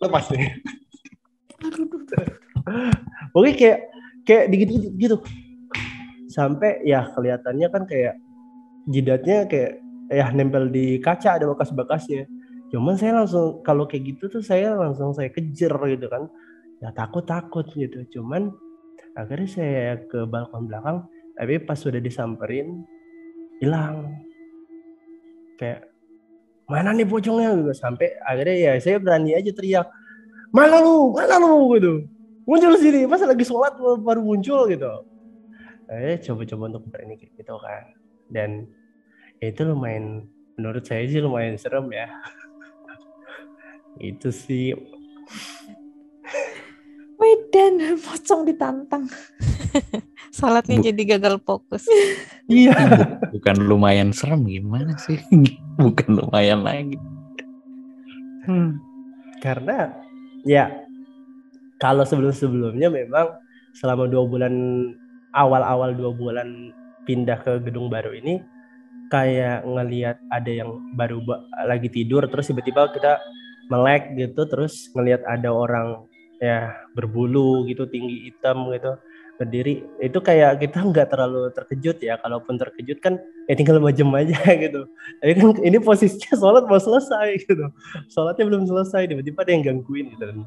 lepas nih. Aduh. Pokoknya kayak digigit gitu. Sampai ya kelihatannya kan kayak jidatnya kayak ya nempel di kaca, ada bekas-bekasnya. Cuman saya langsung kalau kayak gitu tuh saya kejar gitu kan. Ya takut gitu. Cuman akhirnya saya ke balkon belakang, tapi pas sudah disamperin hilang. Kayak mana nih pocongnya gitu. Sampai akhirnya ya saya berani aja teriak, mana lu gitu, muncul sini, masa lagi sholat baru muncul gitu. Coba-coba untuk berani kayak gitu kan. Dan itu lumayan, menurut saya sih lumayan serem ya. Itu sih. Wedan, pocong ditantang. Salatnya jadi gagal fokus. Iya. Bukan lumayan serem, gimana sih? Bukan lumayan lagi. Karena ya kalau sebelumnya memang selama 2 bulan awal 2 bulan pindah ke gedung baru ini kayak ngelihat ada yang baru lagi tidur, terus tiba-tiba kita melek gitu, terus ngelihat ada orang ya berbulu gitu, tinggi hitam gitu berdiri. Itu kayak kita nggak terlalu terkejut ya, kalaupun terkejut kan ya tinggal majem aja gitu. Tapi kan ini posisinya sholat mau selesai gitu, sholatnya belum selesai, tiba-tiba ada yang gangguin gitu. Dan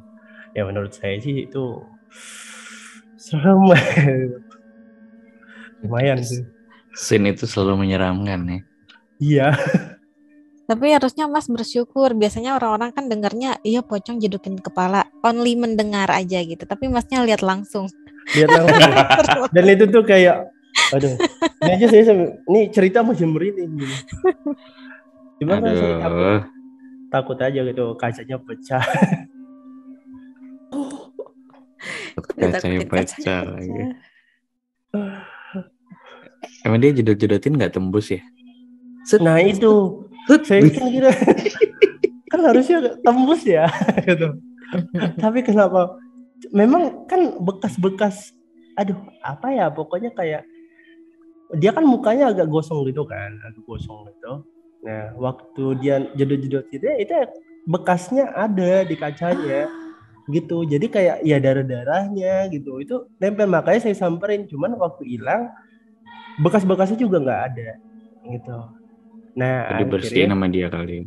ya menurut saya sih itu serem. Lumayan sih. Scene itu selalu menyeramkan ya. Iya. Tapi harusnya Mas bersyukur. Biasanya orang-orang kan dengarnya, iya pocong jedukin kepala, only mendengar aja gitu. Tapi Masnya lihat langsung. Lihat langsung. Dan itu tuh kayak, aduh, ini aja ini cerita masih merinding gitu. Cuma kan saya takut aja gitu, kacanya pecah. Kacanya pecah lagi. Emang dia jedot-jedotin nggak tembus ya? Nah itu, saya kan kira kan harusnya tembus ya gitu. Tapi kenapa? Memang kan bekas-bekas, aduh apa ya, pokoknya kayak dia kan mukanya agak gosong gitu kan, Nah waktu dia jedot-jedot itu bekasnya ada di kacanya gitu. Jadi kayak ya darah-darahnya gitu, itu nempel, makanya saya samperin. Cuman waktu hilang bekas-bekasnya juga nggak ada gitu. Nah dibersihin sama dia kali.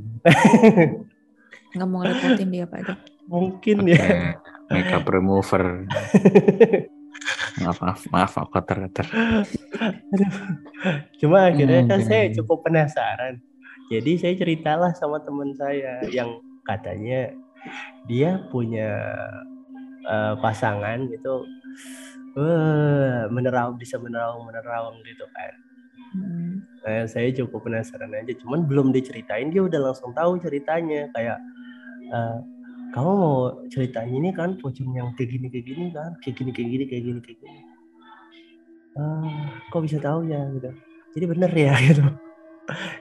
Nggak mau ngerepotin dia Pak. Mungkin okay. Ya. Makeup remover. maaf kotor. Cuma akhirnya kan saya cukup penasaran. Jadi saya ceritalah sama teman saya yang katanya dia punya pasangan gitu, bisa menerawang gitu kan. Nah, saya cukup penasaran aja, cuman belum diceritain dia udah langsung tahu ceritanya, kayak kamu mau ceritain ini kan pocong yang kayak gini kan, kayak gini. Kok bisa tahu ya gitu. Jadi bener ya gitu.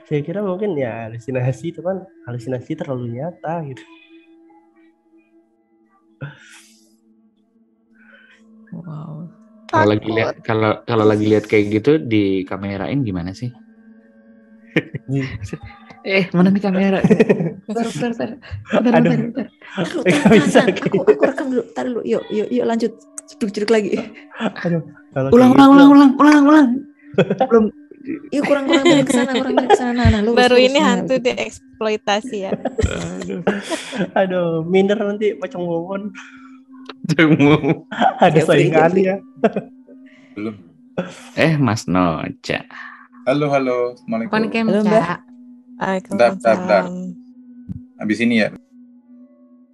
Saya kira mungkin ya halusinasi, itu kan halusinasi terlalu nyata gitu. Wow. Kalau lagi lihat kayak gitu di kamerain gimana sih? Mana nih kamera? Bentar. Aku rekam dulu. Tar dulu. Yuk lanjut. Ceduk lagi. Aduh, ulang. Belum. Yuk kurang balik ke sana. Nah, baru ini hantu dieksploitasi ya. Aduh, minder nanti pocong ngomong. Ada saingannya. Belum. Mas Noca. Halo. Assalamualaikum. Halo Mbak. Bentar. Habis ini ya.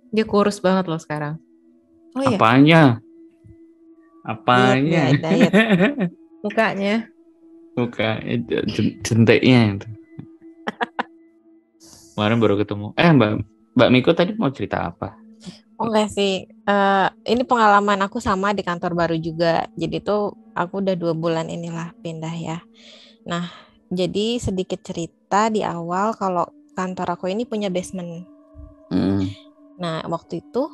Dia kurus banget loh sekarang. Oh iya. Apanya? Diet. Mukanya jentiknya itu. Kemarin baru ketemu. Mbak Miko tadi mau cerita apa? Oh enggak sih, ini pengalaman aku sama di kantor baru juga. Jadi tuh aku udah 2 bulan inilah pindah ya. Nah, jadi sedikit cerita di awal kalau kantor aku ini punya basement. Nah, waktu itu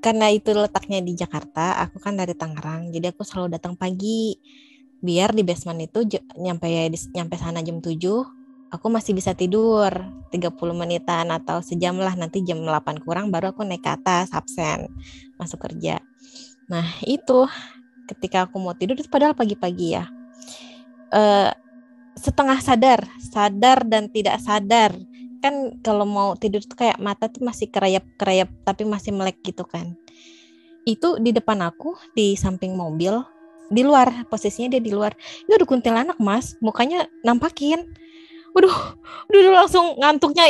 karena itu letaknya di Jakarta, aku kan dari Tangerang, jadi aku selalu datang pagi biar di basement itu nyampe sana jam 7, aku masih bisa tidur 30 menitan atau sejam lah, nanti jam 8 kurang baru aku naik ke atas absen masuk kerja. Nah itu ketika aku mau tidur itu padahal pagi-pagi ya, setengah sadar dan tidak sadar kan. Kalau mau tidur tuh kayak mata tuh masih kerayap tapi masih melek gitu kan. Itu di depan aku di samping mobil, di luar, posisinya dia di luar, itu ada kuntilanak Mas, mukanya nampakin. Waduh, langsung ngantuknya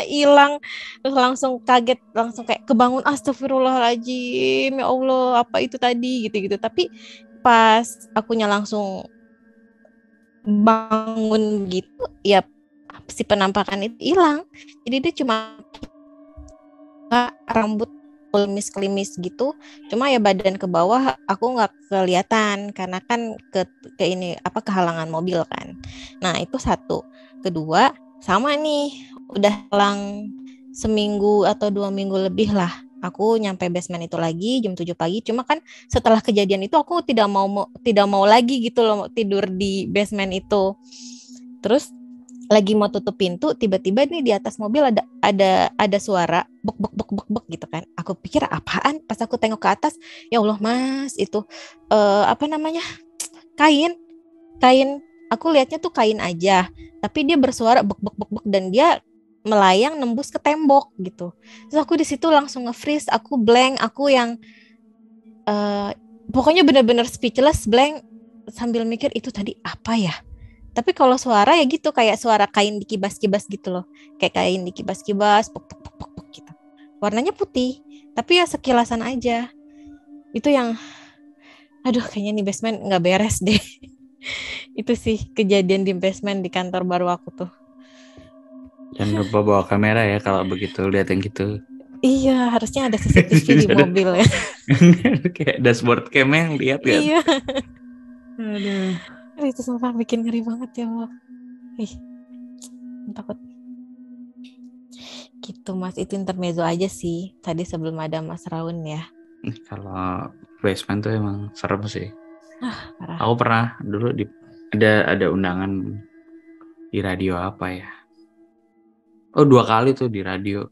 hilang, terus langsung kaget, langsung kayak kebangun, astagfirullahaladzim, ya Allah, apa itu tadi, gitu-gitu. Tapi pas akunya langsung bangun gitu, ya si penampakan itu hilang. Jadi dia cuma rambut kelimis gitu, cuma ya badan ke bawah aku nggak kelihatan karena kan ke ini kehalangan mobil kan. Nah itu satu. Kedua, sama nih, udah hilang seminggu atau 2 minggu lebih lah aku nyampe basement itu lagi jam 7 pagi. Cuma kan setelah kejadian itu aku tidak mau lagi gitu loh tidur di basement itu. Terus lagi mau tutup pintu, tiba-tiba nih di atas mobil ada suara bek gitu kan. Aku pikir apaan, pas aku tengok ke atas, ya Allah Mas, itu kain. Aku lihatnya tuh kain aja, tapi dia bersuara bek dan dia melayang nembus ke tembok gitu. Terus aku di situ langsung nge-freeze, aku blank, aku yang pokoknya benar-benar speechless, blank, sambil mikir itu tadi apa ya. Tapi kalau suara ya gitu, kayak suara kain dikibas-kibas gitu loh. Kayak kain dikibas-kibas, pok gitu. Warnanya putih, tapi ya sekilasan aja. Itu yang, aduh kayaknya nih basement nggak beres deh. Itu sih kejadian di basement di kantor baru aku tuh. Jangan lupa bawa kamera ya kalau begitu lihat yang gitu. Iya, harusnya ada CCTV di mobil ya. Kayak dashboard cam yang lihat kan. Iya. Aduh. Itu sumpah bikin ngeri banget ya Allah. Takut. Gitu Mas, itu intermezzo aja sih. Tadi sebelum ada Mas Raun ya. Kalau basement tuh emang serem sih. Parah. Aku pernah dulu ada undangan di radio apa ya? 2 kali tuh di radio.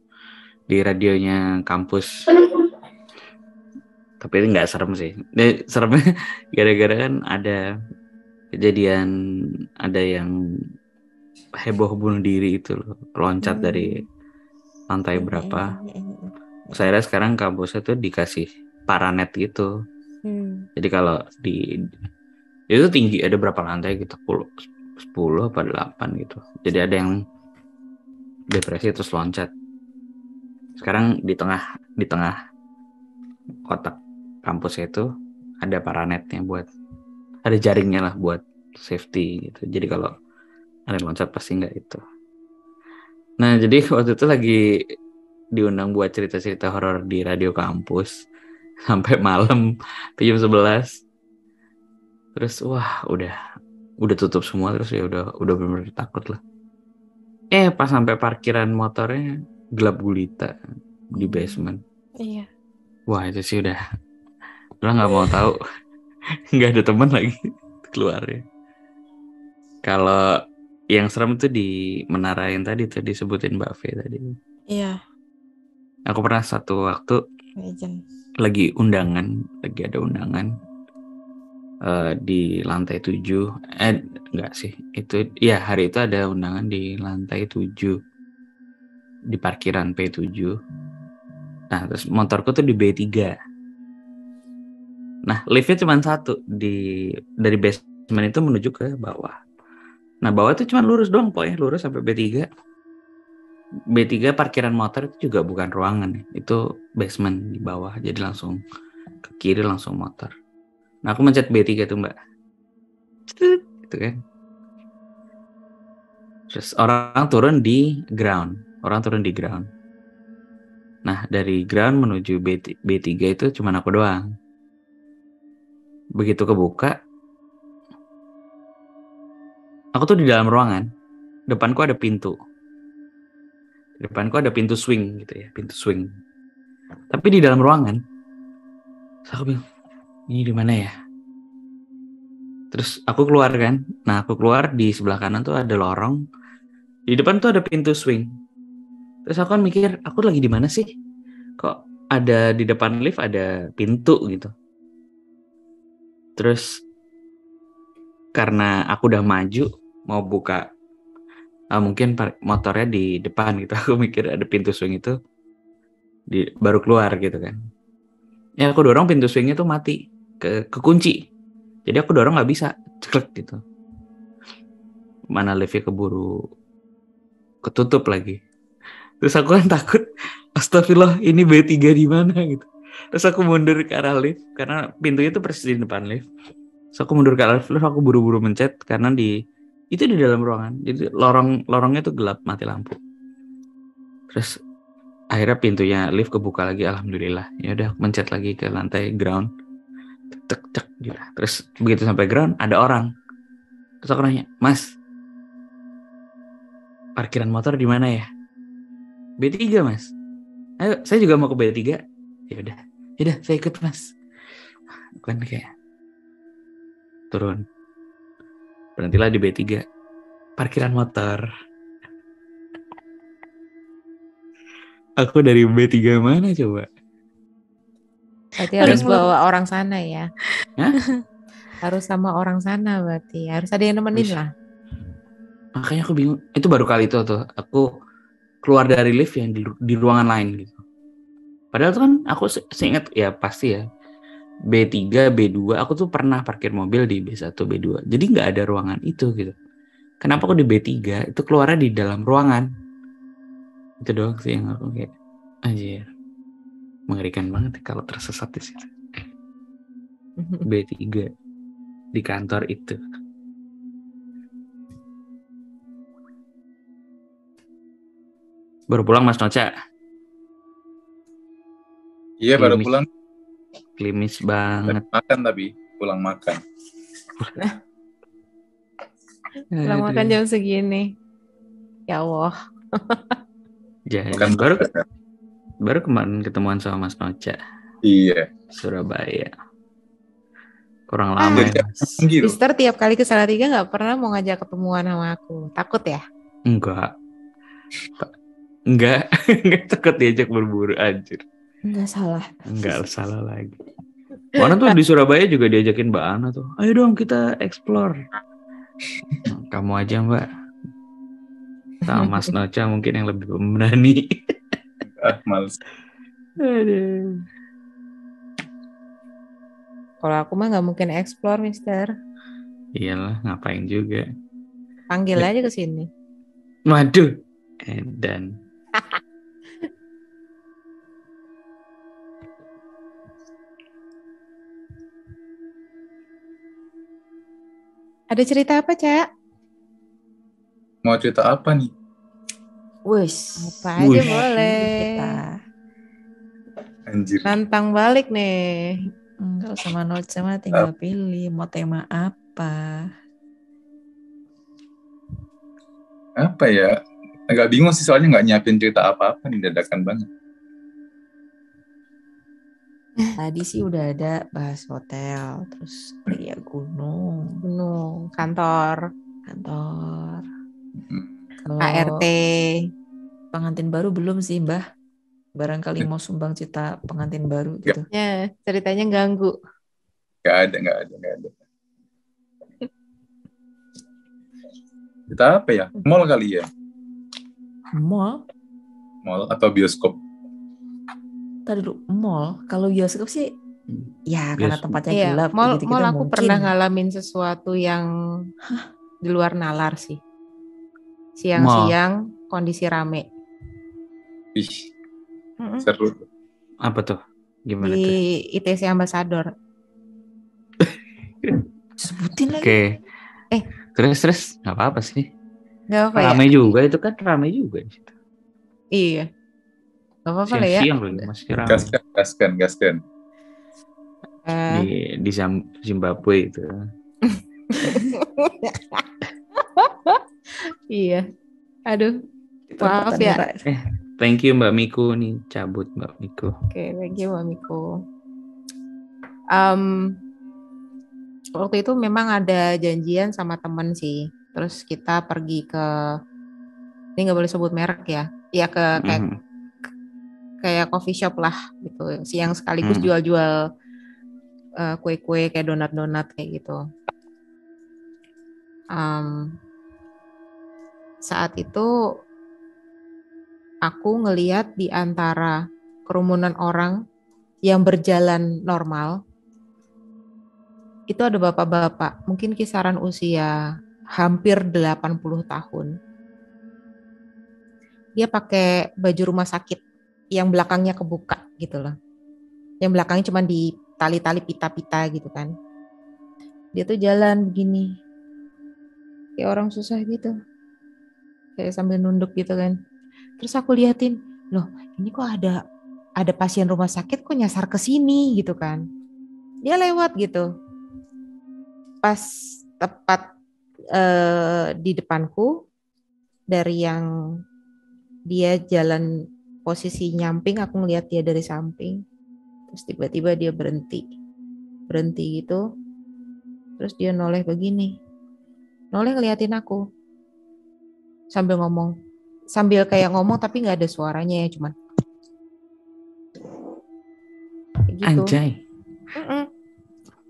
Di radionya kampus. Tapi itu nggak serem sih. Seremnya gara-gara kan ada kejadian, ada yang heboh bunuh diri itu loh, loncat dari lantai berapa. Saya sekarang kampusnya tuh dikasih paranet gitu. Jadi kalau itu tinggi, ada berapa lantai gitu, 10 apa 8 gitu. Jadi ada yang depresi terus loncat. Sekarang di tengah kotak kampusnya itu ada paranetnya, ada jaringnya lah buat safety gitu. Jadi kalau ada loncat pasti nggak itu. Nah jadi waktu itu lagi diundang buat cerita-cerita horor di radio kampus sampai malam jam 11. Terus wah udah tutup semua, terus ya udah benar-benar takut lah. Pas sampai parkiran motornya gelap gulita di basement. Iya. Wah itu sih udah nggak mau tahu. Nggak ada teman lagi keluarnya. Kalau yang serem tuh di menara yang tadi tuh disebutin Mbak V tadi. Iya. Aku pernah satu waktu lagi ada undangan di lantai 7. Enggak sih. Itu ya hari itu ada undangan di lantai 7 di parkiran P7. Nah, terus motorku tuh di B3. Nah, liftnya cuma satu dari basement itu menuju ke bawah. Nah, bawah itu cuma lurus doang, pokoknya lurus sampai B3. B3 parkiran motor itu juga bukan ruangan ya. Itu basement di bawah. Jadi langsung ke kiri langsung motor. Nah, aku mencet B3 tuh, Mbak. Gitu kan. Terus orang turun di ground. Nah, dari ground menuju B3 itu cuma aku doang. Begitu kebuka, aku tuh di dalam ruangan. Depanku ada pintu swing gitu ya, pintu swing. Tapi di dalam ruangan. Terus aku bilang, ini di mana ya? Terus aku keluar kan. Nah, aku keluar, di sebelah kanan tuh ada lorong. Di depan tuh ada pintu swing. Terus aku kan mikir, aku lagi di mana sih? Kok ada di depan lift ada pintu gitu. Terus karena aku udah maju mau buka, mungkin motornya di depan gitu. Aku mikir ada pintu swing itu baru keluar gitu kan. Ya aku dorong pintu swingnya tuh mati, kekunci. Jadi aku dorong nggak bisa, ceklek gitu. Mana liftnya keburu ketutup lagi. Terus aku kan takut, astagfirullah ini B3 di mana gitu. Terus aku mundur ke arah lift karena pintunya itu persis di depan lift. Terus aku mundur ke arah lift, aku buru-buru mencet karena itu di dalam ruangan. Jadi lorongnya tuh gelap, mati lampu. Terus akhirnya pintunya lift kebuka lagi, alhamdulillah. Ya udah mencet lagi ke lantai ground. Cek gitu. Terus begitu sampai ground ada orang. Terus aku nanya, "Mas, parkiran motor di mana ya?" "B3, Mas." "Ayo, saya juga mau ke B3." Ya udah, saya ikut, Mas. Kan kayak turun. Berhentilah di B3. Parkiran motor. Aku dari B3 mana coba? Berarti harus bawa orang sana ya. Hah? Harus sama orang sana berarti. Harus ada yang nemenin lah. Makanya aku bingung. Itu baru kali itu tuh. Aku keluar dari lift yang di ruangan lain gitu. Padahal tuh kan aku seingat ya pasti ya. B3, B2. Aku tuh pernah parkir mobil di B1, B2. Jadi nggak ada ruangan itu gitu. Kenapa aku di B3 itu keluarnya di dalam ruangan? Itu doang sih yang aku kayak anjir. Mengerikan banget kalau tersesat di situ. B3 di kantor itu. Baru pulang Mas Noca? Iya, baru pulang. Klimis banget. Makan tapi pulang makan. Pulang makan jam segini. Ya Allah. Jangan baru kemarin ketemuan sama Mas Noca. Iya. Surabaya. Kurang lama ya, Mas. Sister tiap kali ke Salatiga nggak pernah mau ngajak ketemuan sama aku. Takut ya? Enggak takut diajak berburu, anjir. Enggak salah lagi. Mana tuh di Surabaya juga diajakin Mbak Ana tuh. Ayo dong kita explore. Kamu aja Mbak. Sama Mas Noca mungkin yang lebih pemberani. Males. Aduh. Kalau aku mah nggak mungkin explore, Mister. Iyalah, ngapain juga. Panggil aja ke sini. Waduh. Dan ada cerita apa, Cak? Mau cerita apa nih? Wis, apa aja boleh. Anjir. Nantang balik nih. Kalau sama Noca mah tinggal pilih mau tema apa. Apa ya? Agak bingung sih soalnya nggak nyiapin cerita apa-apa nih, dadakan banget. Tadi sih udah ada bahas hotel, terus ya gunung, kantor. Kalau ART. pengantin baru belum sih, Mbah. Barangkali mau sumbang cerita pengantin baru gitu. Ya, ceritanya ganggu. Nggak ada. Cerita apa ya? Mall kali ya? Mall Atau bioskop? Tadi dulu mall. Kalau bioskop sih ya karena tempatnya Iya, gelap mall gitu-gitu aku mungkin. pernah ngalamin sesuatu yang di luar nalar sih. Siang-siang kondisi rame. Ih, seru. Apa tuh? Gimana di tuh? ITC Ambassador. Sebutin lagi. Oke. Terus nggak apa-apa sih. Nggak apa ya? Ramai juga itu kan, ramai juga di situ. Iya. Nggak apa-apa lah ya. Siang loh, masih ramai. Gaskan. Di Zimbabwe itu. Iya. Aduh. Maaf ya. Thank you Mbak Miku nih, cabut Mbak Miku. Oke, thank you Mbak Miku. Waktu itu memang ada janjian sama temen sih. Terus kita pergi ke Ini nggak boleh sebut merek ya. Ya kayak Mhm. kayak coffee shop lah gitu. Yang sekaligus Hmm. jual-jual kue-kue kayak donat-donat kayak gitu. Saat itu aku ngeliat di antara kerumunan orang yang berjalan normal, itu ada bapak-bapak, mungkin kisaran usia hampir 80 tahun. Dia pakai baju rumah sakit yang belakangnya kebuka gitu loh. Yang belakangnya cuma di tali-tali pita-pita gitu kan. Dia tuh jalan begini. Kayak orang susah gitu. Kayak sambil nunduk gitu kan. Terus aku liatin, loh ini kok ada pasien rumah sakit kok nyasar ke sini gitu kan. Dia lewat gitu. Pas tepat di depanku, dari yang dia jalan posisi nyamping, aku ngeliat dia dari samping. Terus tiba-tiba dia berhenti gitu. Terus dia noleh begini. Noleh ngeliatin aku. Sambil kayak ngomong tapi nggak ada suaranya ya, cuman kayak gitu. Anjay.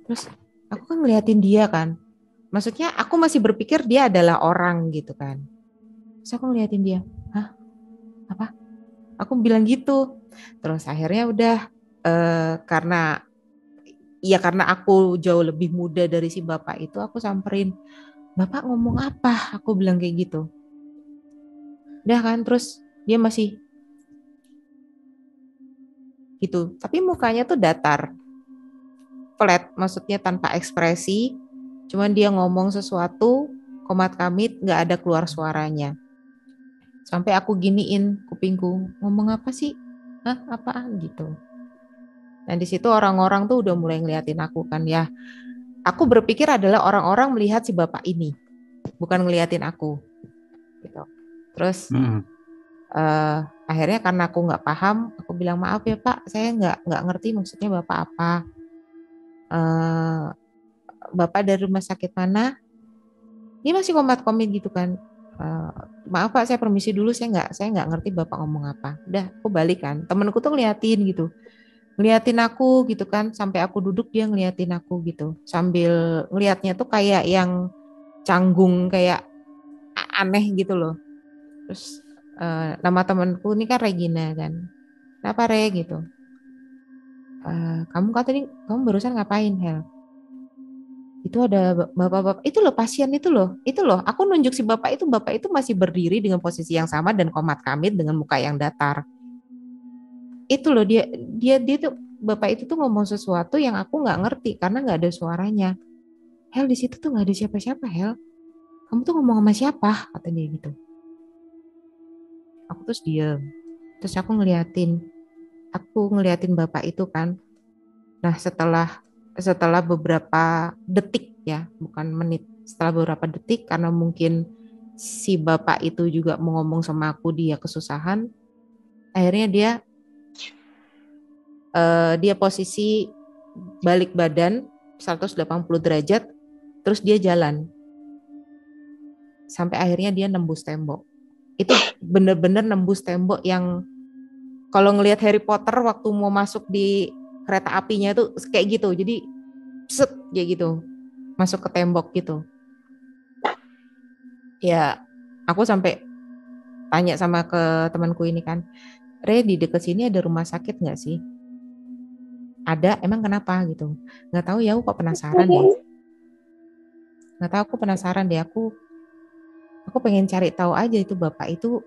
Terus aku kan ngeliatin dia kan. Maksudnya aku masih berpikir dia adalah orang gitu kan. Terus aku ngeliatin dia. Hah? Apa? Aku bilang gitu. Terus akhirnya udah karena aku jauh lebih muda dari si bapak itu, aku samperin. Bapak ngomong apa? Aku bilang kayak gitu. Udah kan, terus dia masih gitu. Tapi mukanya tuh datar. Flat, maksudnya tanpa ekspresi. Cuman dia ngomong sesuatu, komat kamit, gak ada keluar suaranya. Sampai aku giniin kupingku, ngomong apa sih? Hah, apaan gitu. Nah di situ orang-orang tuh udah mulai ngeliatin aku kan ya. Aku berpikir adalah orang-orang melihat si bapak ini, bukan ngeliatin aku. Gitu. Terus akhirnya karena aku nggak paham, aku bilang maaf ya Pak, saya nggak ngerti maksudnya bapak apa. Bapak dari rumah sakit mana? Dia masih komat-komit gitu kan. Maaf Pak, saya permisi dulu, saya nggak ngerti bapak ngomong apa. Udah, aku balik kan. Temenku tuh ngeliatin gitu. Ngeliatin aku gitu kan, sampai aku duduk dia ngeliatin aku gitu, sambil ngeliatnya tuh kayak yang canggung, kayak aneh gitu loh. Terus nama temanku ini kan Regina kan, kenapa Re gitu, kamu kan tadi kamu barusan ngapain Hel, itu ada bapak-bapak itu loh, pasien itu loh, aku nunjuk si bapak itu masih berdiri dengan posisi yang sama dan komat kamit dengan muka yang datar. Itu loh dia tuh, bapak itu tuh ngomong sesuatu yang aku nggak ngerti karena nggak ada suaranya. Hel, di situ tuh nggak ada siapa-siapa Hel. Kamu tuh ngomong sama siapa? Kata dia gitu. Aku terus diem. Terus aku ngeliatin bapak itu kan. Nah setelah beberapa detik ya, bukan menit. Setelah beberapa detik karena mungkin si bapak itu juga mau ngomong sama aku, dia kesusahan. Akhirnya dia posisi balik badan 180 derajat, terus dia jalan sampai akhirnya dia nembus tembok. Itu bener-bener nembus tembok yang kalau ngelihat Harry Potter waktu mau masuk di kereta apinya itu kayak gitu. Jadi set kayak gitu, masuk ke tembok gitu. Ya aku sampai tanya sama ke temanku ini kan, Re, di dekat sini ada rumah sakit nggak sih? Ada, emang kenapa gitu? Nggak tahu ya, aku kok penasaran deh. Nggak tahu, aku penasaran deh. Aku pengen cari tahu aja itu bapak itu,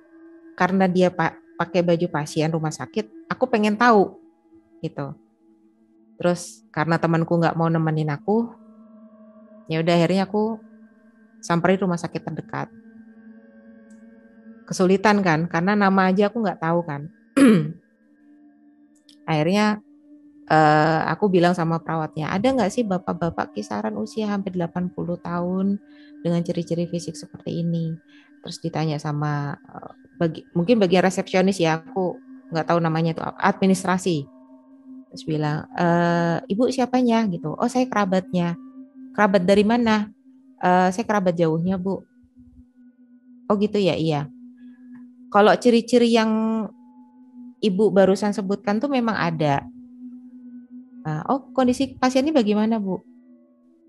karena dia pakai baju pasien rumah sakit, aku pengen tahu gitu. Terus karena temanku nggak mau nemenin aku, ya udah akhirnya aku samperin rumah sakit terdekat. Kesulitan kan, karena nama aja aku nggak tahu kan. Akhirnya aku bilang sama perawatnya, ada nggak sih bapak-bapak kisaran usia hampir 80 tahun dengan ciri-ciri fisik seperti ini? Terus ditanya sama mungkin bagian resepsionis ya, aku nggak tahu namanya itu, administrasi. Terus bilang, ibu siapanya gitu? Oh saya kerabatnya. Kerabat dari mana? Saya kerabat jauhnya Bu. Oh gitu ya, iya. Kalau ciri-ciri yang Ibu barusan sebutkan tuh memang ada. Nah, kondisi pasiennya bagaimana, Bu?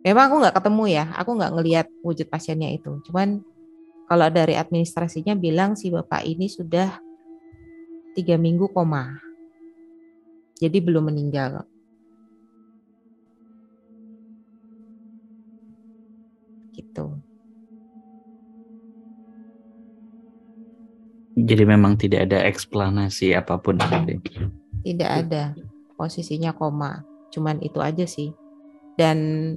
Memang aku nggak ketemu ya, aku nggak ngelihat wujud pasiennya itu. Cuman kalau dari administrasinya bilang si Bapak ini sudah 3 minggu koma. Jadi belum meninggal. Gitu. Jadi memang tidak ada eksplanasi apapun gitu. Tidak ada. Posisinya koma. Cuman itu aja sih. Dan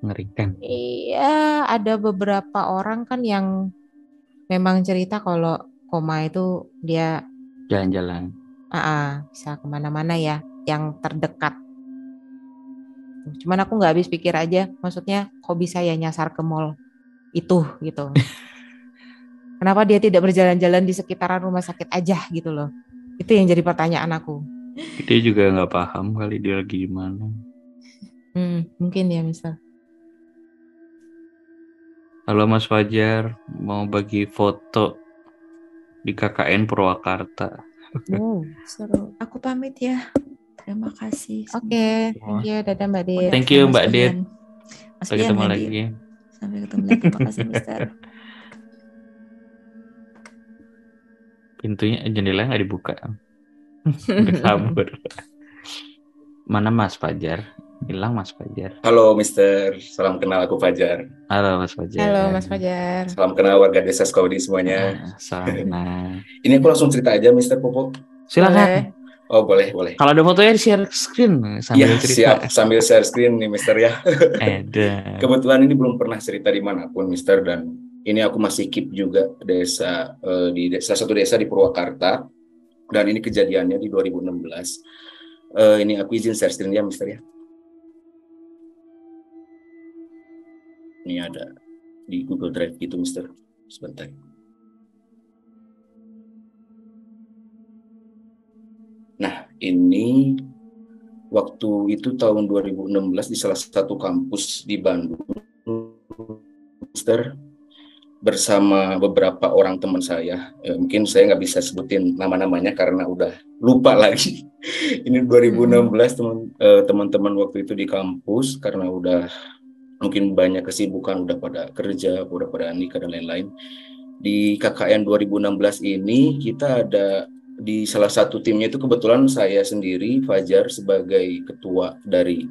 Mengerikan. iya, ada beberapa orang kan yang memang cerita kalau koma itu dia Jalan-jalan. bisa kemana-mana ya, yang terdekat. Cuman aku nggak habis pikir aja, maksudnya kok bisa ya nyasar ke mall itu gitu. Kenapa dia tidak berjalan-jalan di sekitaran rumah sakit aja gitu loh. Itu yang jadi pertanyaan aku. Dia juga nggak paham kali dia lagi di mana. Mungkin ya misal. Halo Mas Fajar, mau bagi foto di KKN Purwakarta. Seru. Aku pamit ya. Terima kasih. Oke, thank you. Dadah Mbak Dit. Thank you Mbak Dit. Mas Sampai Dian, ketemu Mbak lagi. Dit. Sampai ketemu lagi. Terima kasih, Mister. Pintunya, jendelanya nggak dibuka. Udah kabur. Mana Mas Fajar? Hilang Mas Fajar. Halo Mister, salam kenal, aku Fajar. Halo Mas Fajar. Halo Mas Fajar. Salam kenal warga desa Skoudi semuanya. Salam kenal. Ini aku langsung cerita aja Mister Popo. Silakan. Oh boleh. Kalau ada fotonya di share screen sambil Ya cerita. siap, sambil share screen nih Mister ya. Ada. Kebetulan ini belum pernah cerita dimanapun Mister, dan ini aku masih keep juga desa di salah satu desa di Purwakarta, dan ini kejadiannya di 2016. Ini aku izin share screen ya Mister ya. Ini ada di Google Drive gitu Mister. Sebentar. Nah, ini waktu itu tahun 2016 di salah satu kampus di Bandung, Mister, bersama beberapa orang teman saya. Mungkin saya nggak bisa sebutin nama-namanya karena udah lupa lagi. Ini 2016 teman-teman waktu itu di kampus karena udah mungkin banyak kesibukan, udah pada kerja, udah pada nikah dan lain-lain. Di KKN 2016 ini kita ada di salah satu timnya itu kebetulan saya sendiri, Fajar, sebagai ketua dari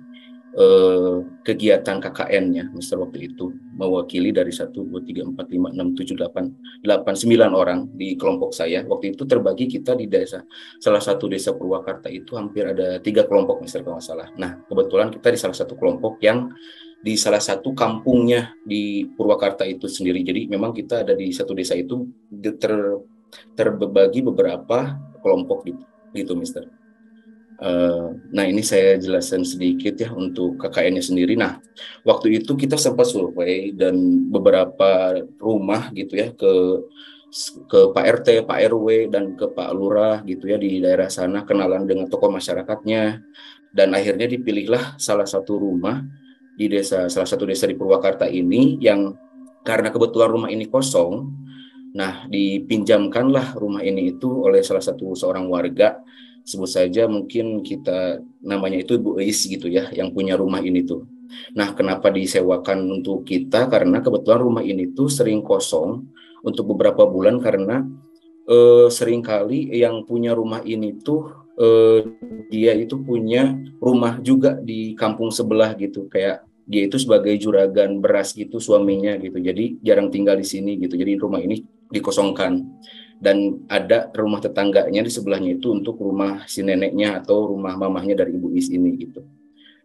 kegiatan KKN-nya, Mister, waktu itu mewakili dari 1, 2, 3, 4, 5, 6, 7, 8, 9 orang di kelompok saya. Waktu itu terbagi kita di desa, salah satu desa Purwakarta itu hampir ada 3 kelompok, Mister, kalau nggak salah. Nah, kebetulan kita di salah satu kelompok yang di salah satu kampungnya di Purwakarta itu sendiri. Jadi memang kita ada di satu desa itu terbagi beberapa kelompok gitu, Mister. Nah, ini saya jelaskan sedikit ya untuk KKN-nya sendiri. Nah, waktu itu kita sempat survei dan beberapa rumah gitu ya ke Pak RT, Pak RW, dan ke Pak Lurah gitu ya di daerah sana, kenalan dengan tokoh masyarakatnya, dan akhirnya dipilihlah salah satu rumah di salah satu desa di Purwakarta ini yang karena kebetulan rumah ini kosong. Nah, dipinjamkanlah rumah ini itu oleh seorang warga, sebut saja mungkin kita namanya itu Bu Eis gitu ya, yang punya rumah ini tuh. Nah, kenapa disewakan untuk kita? Karena kebetulan rumah ini tuh sering kosong untuk beberapa bulan karena seringkali yang punya rumah ini tuh dia itu punya rumah juga di kampung sebelah gitu, kayak dia itu sebagai juragan beras gitu suaminya gitu, jadi jarang tinggal di sini gitu, jadi rumah ini dikosongkan. Dan ada rumah tetangganya di sebelahnya itu untuk rumah si neneknya atau rumah mamahnya dari Ibu Is ini gitu.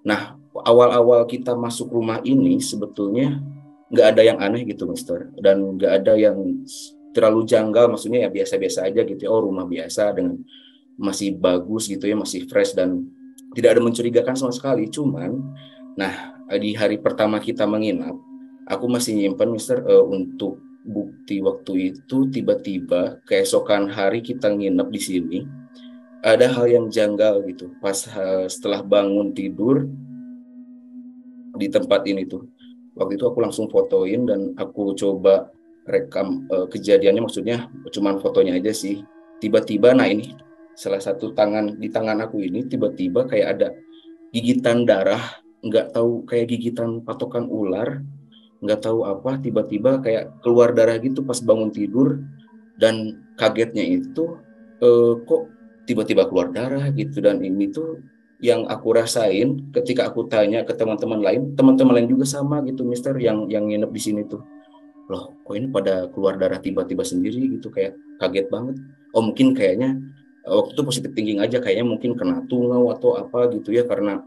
Nah, awal-awal kita masuk rumah ini sebetulnya nggak ada yang aneh gitu, Mister, dan nggak ada yang terlalu janggal, maksudnya ya biasa-biasa aja gitu. Oh, rumah biasa dengan masih bagus gitu ya, masih fresh dan tidak ada mencurigakan sama sekali. Cuman, nah di hari pertama kita menginap, aku masih nyimpan, Mister, untuk bukti waktu itu tiba-tiba keesokan hari kita nginep di sini ada hal yang janggal gitu. Pas setelah bangun tidur di tempat ini tuh, waktu itu aku langsung fotoin dan aku coba rekam kejadiannya, maksudnya cuman fotonya aja sih. Tiba-tiba, nah ini salah satu di tangan aku ini tiba-tiba kayak ada gigitan darah, nggak tahu kayak gigitan patokan ular, nggak tahu apa, tiba-tiba kayak keluar darah gitu pas bangun tidur. Dan kagetnya itu kok tiba-tiba keluar darah gitu. Dan ini tuh yang aku rasain ketika aku tanya ke teman-teman lain juga sama gitu, Mister, yang nginep di sini tuh, loh kok ini pada keluar darah tiba-tiba sendiri gitu, kayak kaget banget. Oh mungkin kayaknya waktu itu positif thinking aja, kayaknya mungkin kena tungau atau apa gitu ya, karena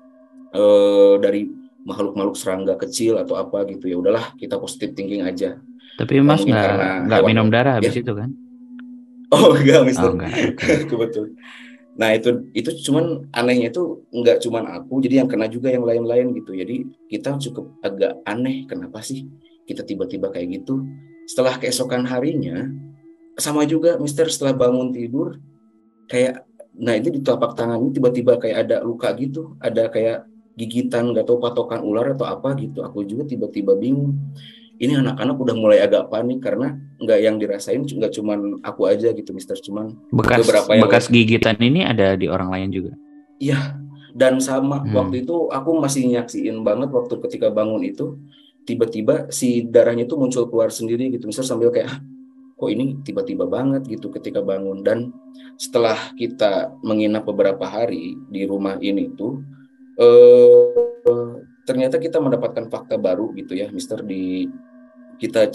dari makhluk-makhluk serangga kecil atau apa gitu. Ya udahlah, kita positif thinking aja. Tapi Mas Mungkin karena nggak hewan minum darah ya. habis itu kan? Oh enggak, Oh Mister. enggak, oke. Kebetul. Nah itu cuman anehnya itu enggak cuman aku, jadi yang kena juga yang lain-lain gitu. Jadi kita cukup agak aneh, kenapa sih kita tiba-tiba kayak gitu. Setelah keesokan harinya sama juga, Mister, setelah bangun tidur kayak, nah itu di telapak tangan ini tiba-tiba kayak ada luka gitu, ada kayak gigitan, nggak tahu patokan ular atau apa gitu. Aku juga tiba-tiba bingung. Ini anak-anak udah mulai agak panik karena nggak yang dirasain nggak cuman aku aja gitu, Mister, cuman beberapa yang Bekas lain. gigitan ini ada di orang lain juga. Iya, dan sama waktu itu aku masih nyaksiin banget waktu ketika bangun itu tiba-tiba si darahnya itu muncul keluar sendiri gitu, Mister, sambil kayak kok ini tiba-tiba banget gitu ketika bangun. Dan setelah kita menginap beberapa hari di rumah ini tuh ternyata kita mendapatkan fakta baru gitu ya, Mister, kita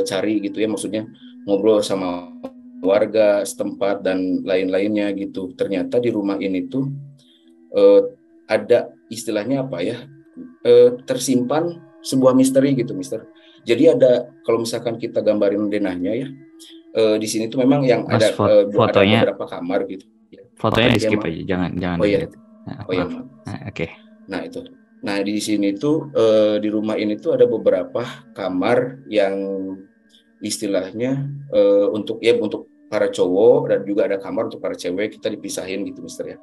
cari gitu ya, maksudnya ngobrol sama warga setempat dan lain-lainnya gitu. Ternyata di rumah ini tuh ada istilahnya apa ya, tersimpan sebuah misteri gitu, Mister. Jadi ada, kalau misalkan kita gambarin denahnya ya, di sini tuh memang yang Mas, ada beberapa kamar gitu. Fotonya di skip Ya, aja, jangan oh iya. dilihat. Oh iya, Maaf. Oke. Nah itu. Nah di sini tuh di rumah ini tuh ada beberapa kamar yang istilahnya untuk para cowok, dan juga ada kamar untuk para cewek, kita dipisahin gitu, Mister ya.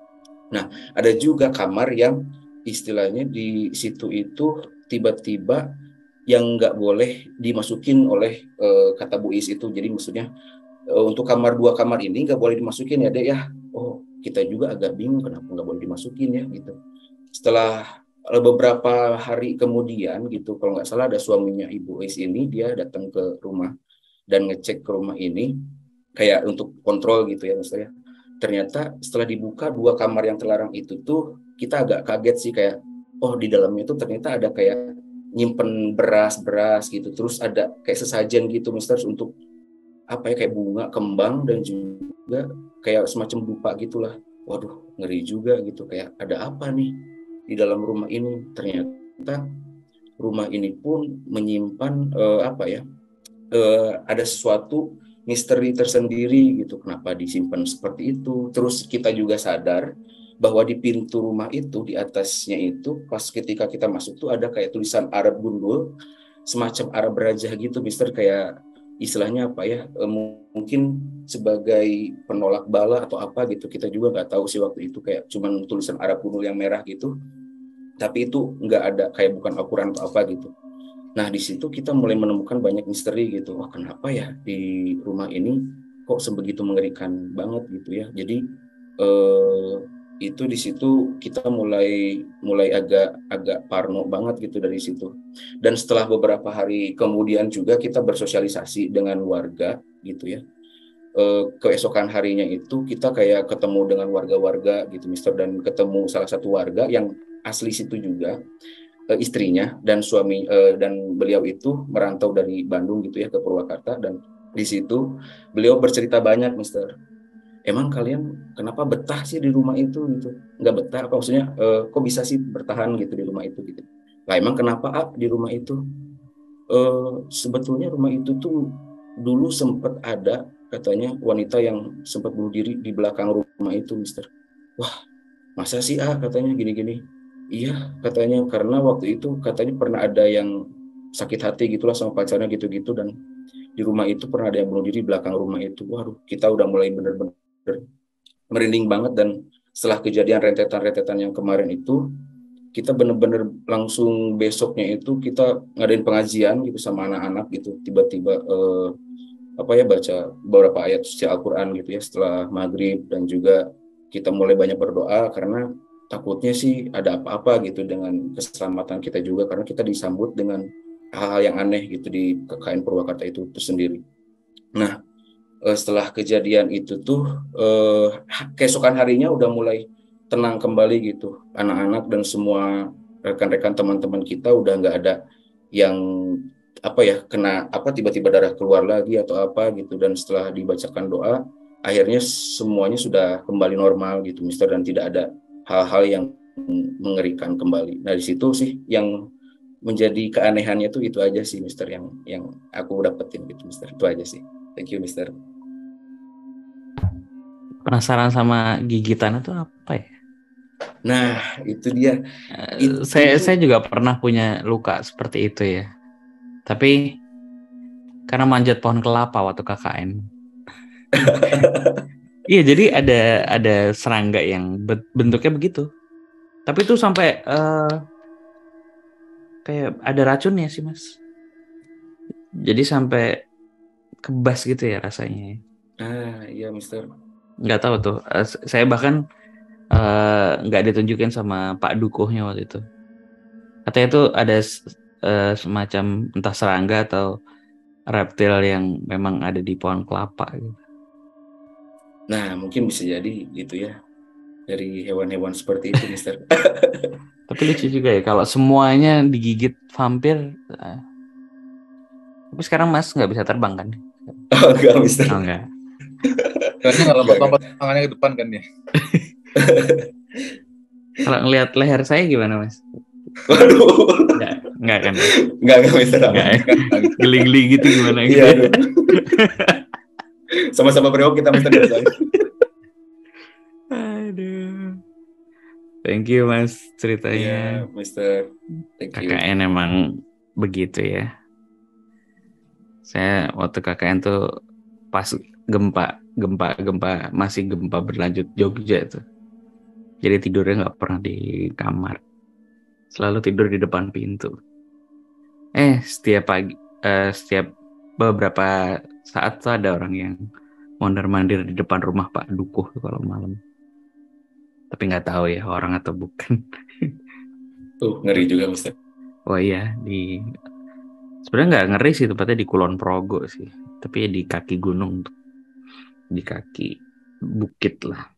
Nah ada juga kamar yang istilahnya di situ itu tiba-tiba yang nggak boleh dimasukin oleh kata Bu Is itu. Jadi maksudnya untuk dua kamar ini nggak boleh dimasukin ya, Dek ya. Oh kita juga agak bingung kenapa nggak boleh dimasukin ya gitu. Setelah beberapa hari kemudian gitu, kalau nggak salah ada suaminya Ibu Is ini, dia datang ke rumah dan ngecek ke rumah ini kayak untuk kontrol gitu ya, Mister ya. Ternyata setelah dibuka dua kamar yang terlarang itu tuh kita agak kaget sih, kayak oh di dalamnya itu ternyata ada kayak nyimpen beras gitu, terus ada kayak sesajen gitu, Mister, untuk apa ya, kayak bunga kembang dan juga kayak semacam dupa gitulah. Waduh, ngeri juga gitu, kayak ada apa nih di dalam rumah ini. Ternyata rumah ini pun menyimpan ada sesuatu misteri tersendiri gitu, kenapa disimpan seperti itu. Terus kita juga sadar bahwa di pintu rumah itu, di atasnya itu, pas ketika kita masuk tuh ada kayak tulisan Arab gundul, semacam Arab Rajah gitu, Mister, kayak istilahnya apa ya, mungkin sebagai penolak bala atau apa gitu, kita juga nggak tahu sih waktu itu, kayak cuman tulisan Arab gundul yang merah gitu, tapi itu nggak ada, kayak bukan Al-Quran atau apa gitu. Nah di situ kita mulai menemukan banyak misteri gitu. Wah kenapa ya di rumah ini kok sebegitu mengerikan banget gitu ya. Jadi itu di situ kita mulai agak parno banget gitu dari situ. Dan setelah beberapa hari kemudian juga kita bersosialisasi dengan warga gitu ya. Keesokan harinya itu kita kayak ketemu dengan warga-warga gitu, Mister, dan ketemu salah satu warga yang asli situ juga, istrinya dan suami, dan beliau itu merantau dari Bandung gitu ya ke Purwakarta. Dan di situ beliau bercerita banyak, Mister. Emang kalian kenapa betah sih di rumah itu gitu? Nggak betah apa maksudnya, kok bisa sih bertahan gitu di rumah itu gitu? Lah emang kenapa di rumah itu? Sebetulnya rumah itu tuh dulu sempat ada katanya wanita yang sempat bunuh diri di belakang rumah itu, Mister. Wah masa sih katanya gini-gini. Iya katanya, karena waktu itu katanya pernah ada yang sakit hati gitulah sama pacarnya gitu-gitu, dan di rumah itu pernah ada yang bunuh diri di belakang rumah itu. Waduh, kita udah mulai bener-bener merinding banget. Dan setelah kejadian rentetan-rentetan yang kemarin itu, kita bener-bener langsung besoknya itu kita ngadain pengajian gitu sama anak-anak gitu. Tiba-tiba baca beberapa ayat suci Al-Quran gitu ya setelah maghrib, dan juga kita mulai banyak berdoa karena takutnya sih ada apa-apa gitu dengan keselamatan kita juga, karena kita disambut dengan hal-hal yang aneh gitu di KKN Purwakarta itu sendiri. Nah, setelah kejadian itu tuh keesokan harinya udah mulai tenang kembali gitu, anak-anak dan semua rekan-rekan teman-teman kita udah nggak ada yang kena tiba-tiba darah keluar lagi atau apa gitu, dan setelah dibacakan doa akhirnya semuanya sudah kembali normal gitu Mister, dan tidak ada hal-hal yang mengerikan kembali. Nah di situ sih yang menjadi keanehannya tuh itu aja sih Mister, yang aku dapetin gitu Mister, itu aja sih. Thank you Mister. Penasaran sama gigitan itu apa ya? Nah itu dia. Saya juga pernah punya luka seperti itu ya. Tapi karena manjat pohon kelapa waktu KKN. Iya, jadi ada serangga yang bentuknya begitu. Tapi itu sampai kayak ada racunnya sih Mas. Jadi sampai kebas gitu ya rasanya. Iya Mister. Nggak tahu tuh. Saya bahkan nggak ditunjukin sama Pak Dukuhnya waktu itu. Katanya itu ada semacam entah serangga atau reptil yang memang ada di pohon kelapa gitu. Nah mungkin bisa jadi gitu ya, dari hewan-hewan seperti itu Mister. Tapi lucu juga ya kalau semuanya digigit vampir. Tapi sekarang Mas nggak bisa terbang kan? Oh enggak Mister. Oh enggak. Karena nggak lompat-lompat tangannya ke depan kan ya. Kalau ngelihat leher saya gimana Mas? Waduh. Enggak kan? Enggak Mister. Enggak. Geli-geli gitu gimana gitu. Iya. Sama-sama brewok kita Mister. Aduh. Thank you Mas ceritanya. Iya Mister. Thank you. KKN emang begitu ya. Saya waktu KKN tuh pas gempa masih gempa berlanjut Jogja tuh. Jadi tidurnya nggak pernah di kamar, selalu tidur di depan pintu. Setiap beberapa saat tuh ada orang yang mondar-mandir di depan rumah Pak Dukuh tuh kalau malam. Tapi nggak tahu ya orang atau bukan. Ngeri juga Mister. Oh iya, sebenarnya nggak ngeri sih, tepatnya di Kulon Progo sih, tapi di kaki gunung tuh, di kaki bukit lah.